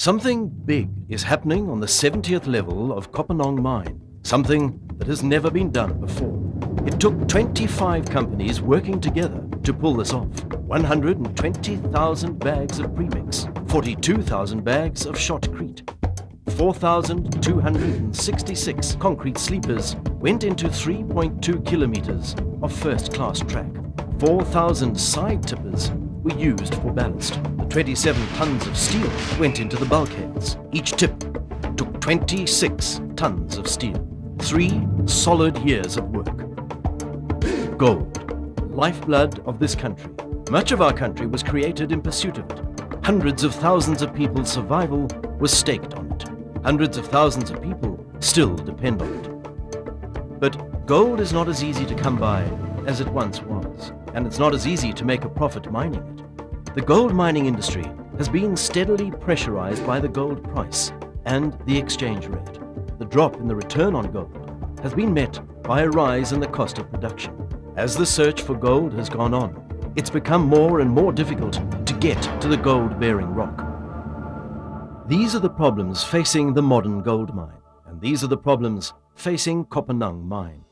Something big is happening on the 70th level of Kopanang mine, something that has never been done before. It took 25 companies working together to pull this off. 120,000 bags of premix, 42,000 bags of shotcrete, 4,266 concrete sleepers went into 3.2 kilometers of first-class track. 4,000 side tippers were used for ballast. The 27 tons of steel went into the bulkheads. Each tip took 26 tons of steel. 3 solid years of work. Gold, lifeblood of this country. Much of our country was created in pursuit of it. Hundreds of thousands of people's survival was staked on it. Hundreds of thousands of people still depend on it. But gold is not as easy to come by as it once was, and it's not as easy to make a profit mining it. The gold mining industry has been steadily pressurized by the gold price and the exchange rate. The drop in the return on gold has been met by a rise in the cost of production. As the search for gold has gone on, it's become more and more difficult to get to the gold-bearing rock. These are the problems facing the modern gold mine, and these are the problems facing Kopanang mine.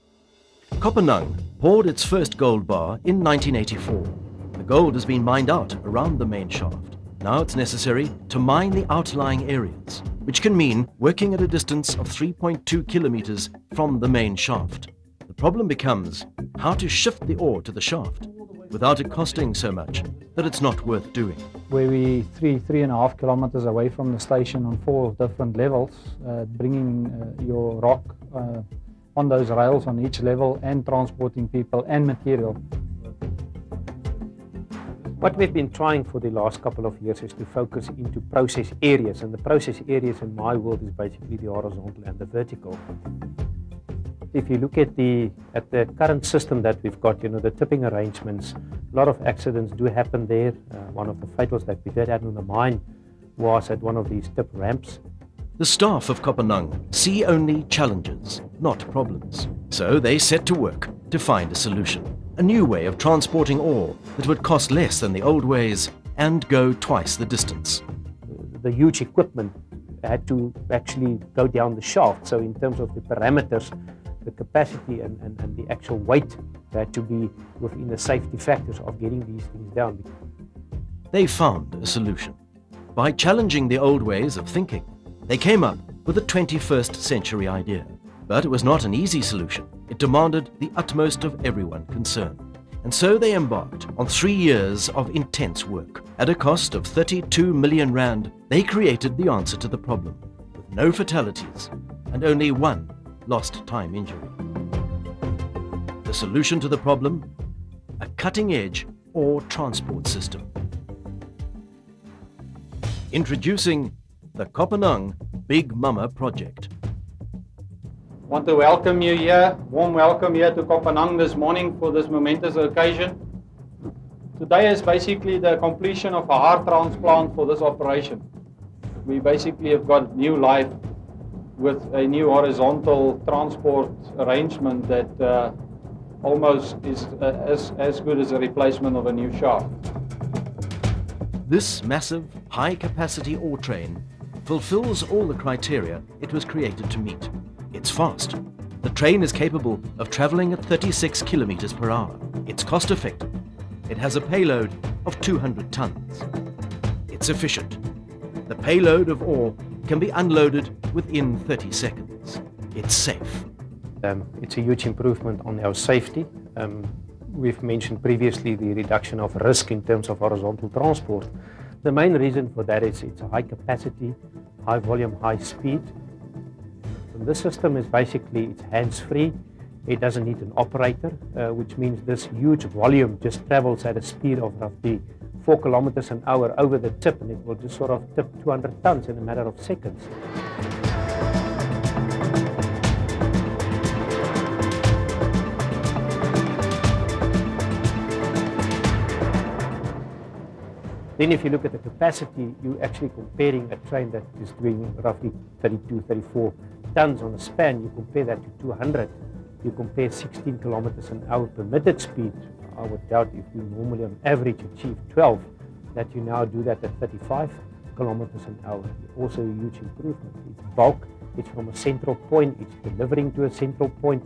Kopanang poured its first gold bar in 1984. The gold has been mined out around the main shaft. Now it's necessary to mine the outlying areas, which can mean working at a distance of 3.2 kilometers from the main shaft. The problem becomes how to shift the ore to the shaft without it costing so much that it's not worth doing. Where we 3.5 kilometers away from the station on 4 different levels, bringing your rock on those rails on each level and transporting people and material. What we've been trying for the last couple of years is to focus into process areas, and the process areas in my world is basically the horizontal and the vertical. If you look at the current system that we've got, the tipping arrangements, a lot of accidents do happen there. One of the fatals that we did have on the mine was at one of these tip ramps. The staff of Kopanang see only challenges, not problems. So they set to work to find a solution. A new way of transporting ore that would cost less than the old ways and go twice the distance. The huge equipment had to actually go down the shaft, so in terms of the parameters, the capacity and the actual weight had to be within the safety factors of getting these things down. They found a solution. By challenging the old ways of thinking, they came up with a 21st century idea. But it was not an easy solution. It demanded the utmost of everyone concerned. And so they embarked on 3 years of intense work. At a cost of 32 million rand, they created the answer to the problem, with no fatalities and only 1 lost time injury. The solution to the problem? A cutting-edge ore transport system. Introducing the Kopanang Big Mama project. I want to welcome you here, warm welcome here to Kopanang this morning for this momentous occasion. Today is basically the completion of a heart transplant for this operation. We basically have got new life with a new horizontal transport arrangement that almost is as good as a replacement of a new shaft. This massive, high-capacity ore train fulfills all the criteria it was created to meet. It's fast. The train is capable of traveling at 36 kilometers per hour. It's cost-effective. It has a payload of 200 tons. It's efficient. The payload of ore can be unloaded within 30 seconds. It's safe. It's a huge improvement on our safety. We've mentioned previously the reduction of risk in terms of horizontal transport. The main reason for that is it's a high capacity, high volume, high speed. And this system is basically, it's hands-free. It doesn't need an operator, which means this huge volume just travels at a speed of roughly 4 kilometers an hour over the tip, and it will just sort of tip 200 tons in a matter of seconds. Then if you look at the capacity, you're actually comparing a train that is doing roughly 32, 34 tons on a span. You compare that to 200. You compare 16 kilometers an hour permitted speed. I would doubt if you normally on average achieve 12, that you now do that at 35. kilometers an hour. Also a huge improvement. It's bulk, it's from a central point, it's delivering to a central point.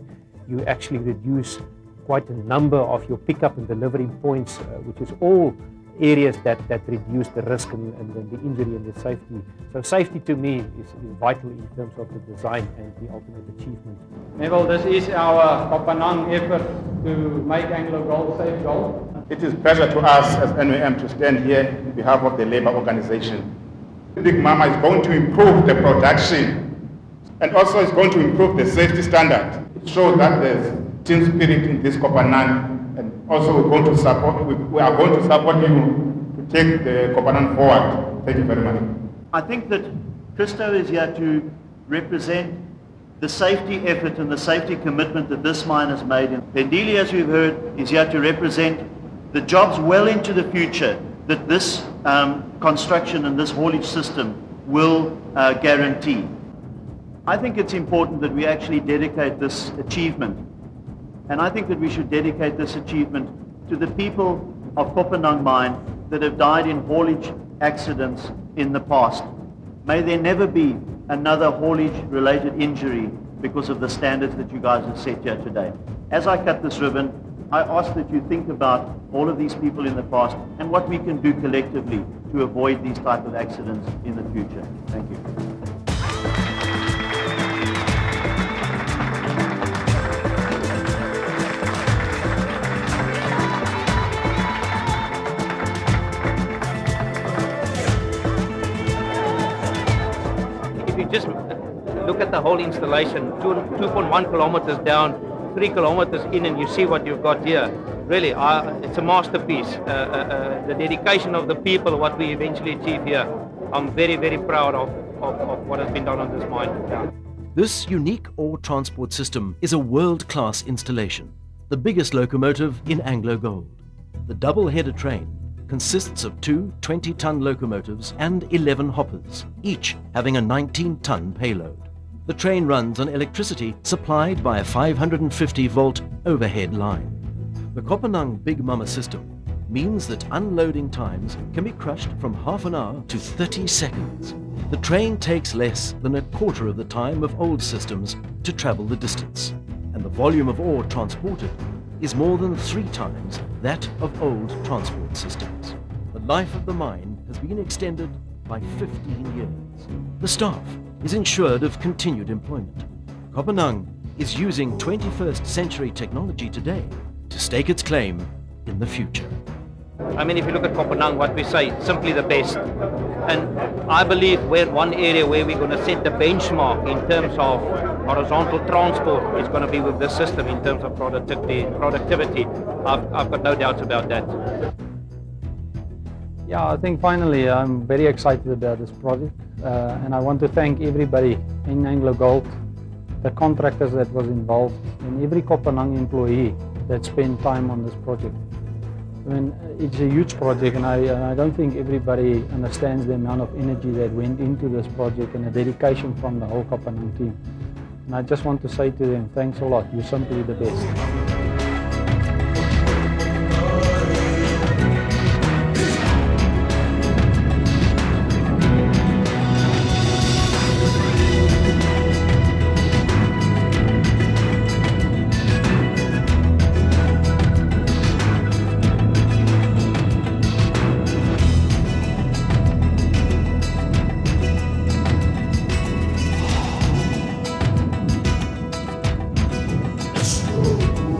You actually reduce quite a number of your pickup and delivery points, which is all areas that reduce the risk and the injury and the safety. So safety to me is vital in terms of the design and the ultimate achievement. Neville, this is our Kopanang effort to make Anglo Gold safe gold. It is a pleasure to us as NWM to stand here on behalf of the labor organization. Big Mama is going to improve the production and also is going to improve the safety standard. It shows that there's team spirit in this Kopanang, and also we are going to support you to take the Kopanang forward. Thank you very much. I think that Christo is here to represent the safety effort and the safety commitment that this mine has made. And Pendili, as we've heard, is here to represent the jobs well into the future that this construction and this haulage system will guarantee. I think it's important that we actually dedicate this achievement. And I think that we should dedicate this achievement to the people of Kopanang mine that have died in haulage accidents in the past. May there never be another haulage-related injury because of the standards that you guys have set here today. As I cut this ribbon, I ask that you think about all of these people in the past and what we can do collectively to avoid these type of accidents in the future. Thank you. If you just look at the whole installation, 2.1 kilometers down, 3 kilometers in, and you see what you've got here. Really, it's a masterpiece. The dedication of the people, what we eventually achieve here, I'm very, very proud of what has been done on this mine. This unique ore transport system is a world-class installation, the biggest locomotive in Anglo Gold. The double-header train consists of two 20-ton locomotives and 11 hoppers, each having a 19-ton payload. The train runs on electricity supplied by a 550-volt overhead line. The Kopanang Big Mama system means that unloading times can be crushed from half an hour to 30 seconds. The train takes less than a quarter of the time of old systems to travel the distance, and the volume of ore transported is more than 3 times that of old transport systems. The life of the mine has been extended by 15 years. The staff is ensured of continued employment. Kopanang is using 21st century technology today to stake its claim in the future. I mean, if you look at Kopanang, what we say, simply the best. And I believe we're one area where we're going to set the benchmark in terms of horizontal transport is going to be with this system in terms of productivity. I've got no doubts about that. Yeah, I think finally I'm very excited about this project, and I want to thank everybody in Anglo Gold, the contractors that was involved, and every Kopanang employee that spent time on this project. I mean, it's a huge project, and I don't think everybody understands the amount of energy that went into this project and the dedication from the whole Kopanang team. And I just want to say to them, thanks a lot, you're simply the best. Let's go.